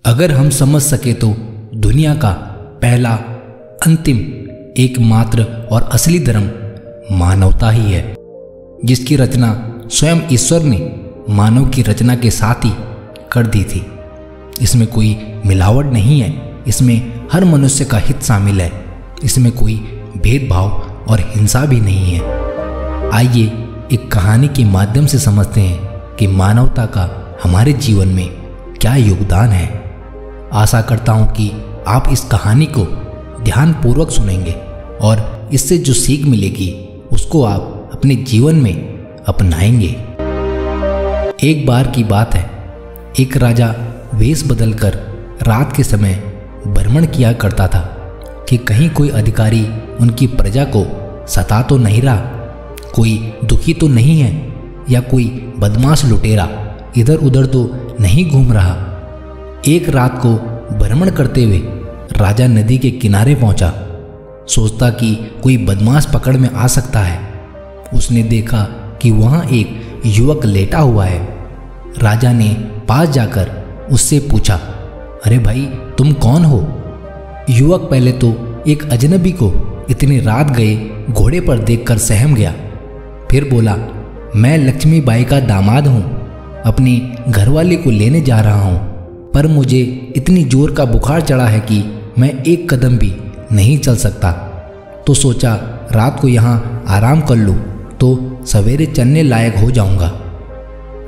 अगर हम समझ सके तो दुनिया का पहला, अंतिम, एकमात्र और असली धर्म मानवता ही है, जिसकी रचना स्वयं ईश्वर ने मानव की रचना के साथ ही कर दी थी। इसमें कोई मिलावट नहीं है, इसमें हर मनुष्य का हित शामिल है, इसमें कोई भेदभाव और हिंसा भी नहीं है। आइए एक कहानी के माध्यम से समझते हैं कि मानवता का हमारे जीवन में क्या योगदान है। आशा करता हूँ कि आप इस कहानी को ध्यानपूर्वक सुनेंगे और इससे जो सीख मिलेगी उसको आप अपने जीवन में अपनाएंगे। एक बार की बात है, एक राजा वेश बदलकर रात के समय भ्रमण किया करता था कि कहीं कोई अधिकारी उनकी प्रजा को सता तो नहीं रहा, कोई दुखी तो नहीं है, या कोई बदमाश लुटेरा इधर उधर तो नहीं घूम रहा। एक रात को भ्रमण करते हुए राजा नदी के किनारे पहुंचा। सोचता कि कोई बदमाश पकड़ में आ सकता है। उसने देखा कि वहां एक युवक लेटा हुआ है। राजा ने पास जाकर उससे पूछा, अरे भाई, तुम कौन हो? युवक पहले तो एक अजनबी को इतनी रात गए घोड़े पर देखकर सहम गया। फिर बोला, मैं लक्ष्मीबाई का दामाद हूँ, अपनी घरवाली को लेने जा रहा हूँ, पर मुझे इतनी जोर का बुखार चढ़ा है कि मैं एक कदम भी नहीं चल सकता। तो सोचा रात को यहाँ आराम कर लूँ तो सवेरे चलने लायक हो जाऊँगा।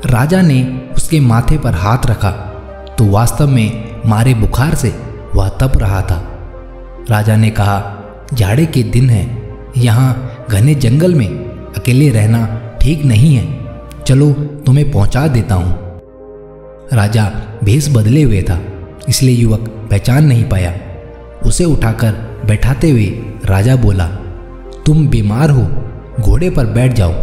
राजा ने उसके माथे पर हाथ रखा तो वास्तव में मारे बुखार से वह तप रहा था। राजा ने कहा, जाड़े के दिन है, यहाँ घने जंगल में अकेले रहना ठीक नहीं है, चलो तुम्हें पहुँचा देता हूँ। राजा भेष बदले हुए था, इसलिए युवक पहचान नहीं पाया। उसे उठाकर बैठाते हुए राजा बोला, तुम बीमार हो, घोड़े पर बैठ जाओ,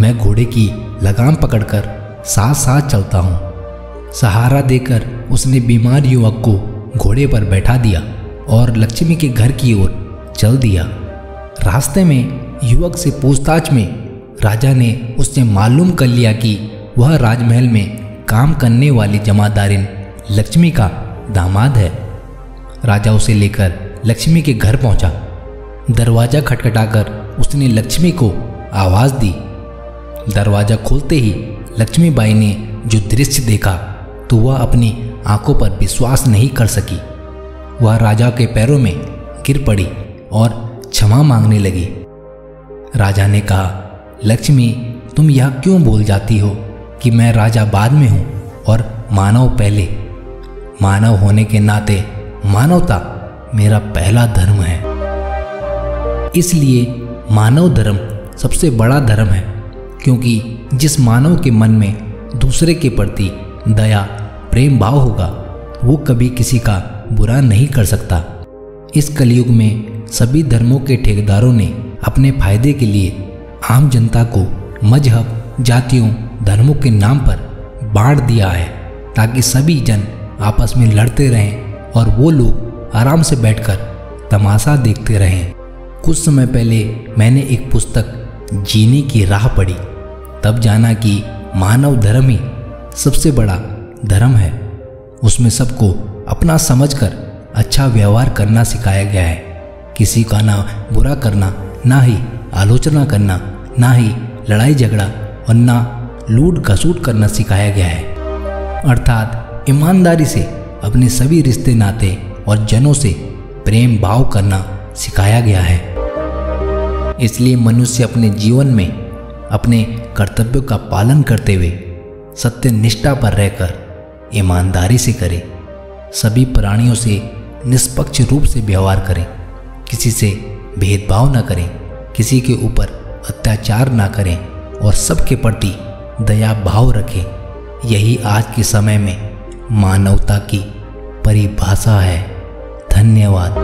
मैं घोड़े की लगाम पकड़कर साथ साथ चलता हूँ। सहारा देकर उसने बीमार युवक को घोड़े पर बैठा दिया और लक्ष्मी के घर की ओर चल दिया। रास्ते में युवक से पूछताछ में राजा ने उससे मालूम कर लिया कि वह राजमहल में काम करने वाली जमादारिन लक्ष्मी का दामाद है। राजा उसे लेकर लक्ष्मी के घर पहुंचा। दरवाजा खटखटाकर उसने लक्ष्मी को आवाज़ दी। दरवाजा खोलते ही लक्ष्मीबाई ने जो दृश्य देखा तो वह अपनी आंखों पर विश्वास नहीं कर सकी। वह राजा के पैरों में गिर पड़ी और क्षमा मांगने लगी। राजा ने कहा, लक्ष्मी, तुम यह क्यों भूल जाती हो कि मैं राजा बाद में हूँ और मानव पहले। मानव होने के नाते मानवता मेरा पहला धर्म है। इसलिए मानव धर्म सबसे बड़ा धर्म है, क्योंकि जिस मानव के मन में दूसरे के प्रति दया, प्रेम भाव होगा, वो कभी किसी का बुरा नहीं कर सकता। इस कलयुग में सभी धर्मों के ठेकेदारों ने अपने फायदे के लिए आम जनता को मजहब, जातियों, धर्मों के नाम पर बांट दिया है, ताकि सभी जन आपस में लड़ते रहें और वो लोग आराम से बैठकर तमाशा देखते रहें। कुछ समय पहले मैंने एक पुस्तक जीने की राह पढ़ी, तब जाना कि मानव धर्म ही सबसे बड़ा धर्म है। उसमें सबको अपना समझकर अच्छा व्यवहार करना सिखाया गया है। किसी का ना बुरा करना, ना ही आलोचना करना, ना ही लड़ाई झगड़ा और ना लूट घसूट करना सिखाया गया है। अर्थात ईमानदारी से अपने सभी रिश्ते नाते और जनों से प्रेम भाव करना सिखाया गया है। इसलिए मनुष्य अपने जीवन में अपने कर्तव्यों का पालन करते हुए सत्य निष्ठा पर रहकर ईमानदारी से करे। सभी प्राणियों से निष्पक्ष रूप से व्यवहार करें, किसी से भेदभाव न करें, किसी के ऊपर अत्याचार ना करें और सबके प्रति दया भाव रखें। यही आज के समय में मानवता की परिभाषा है। धन्यवाद।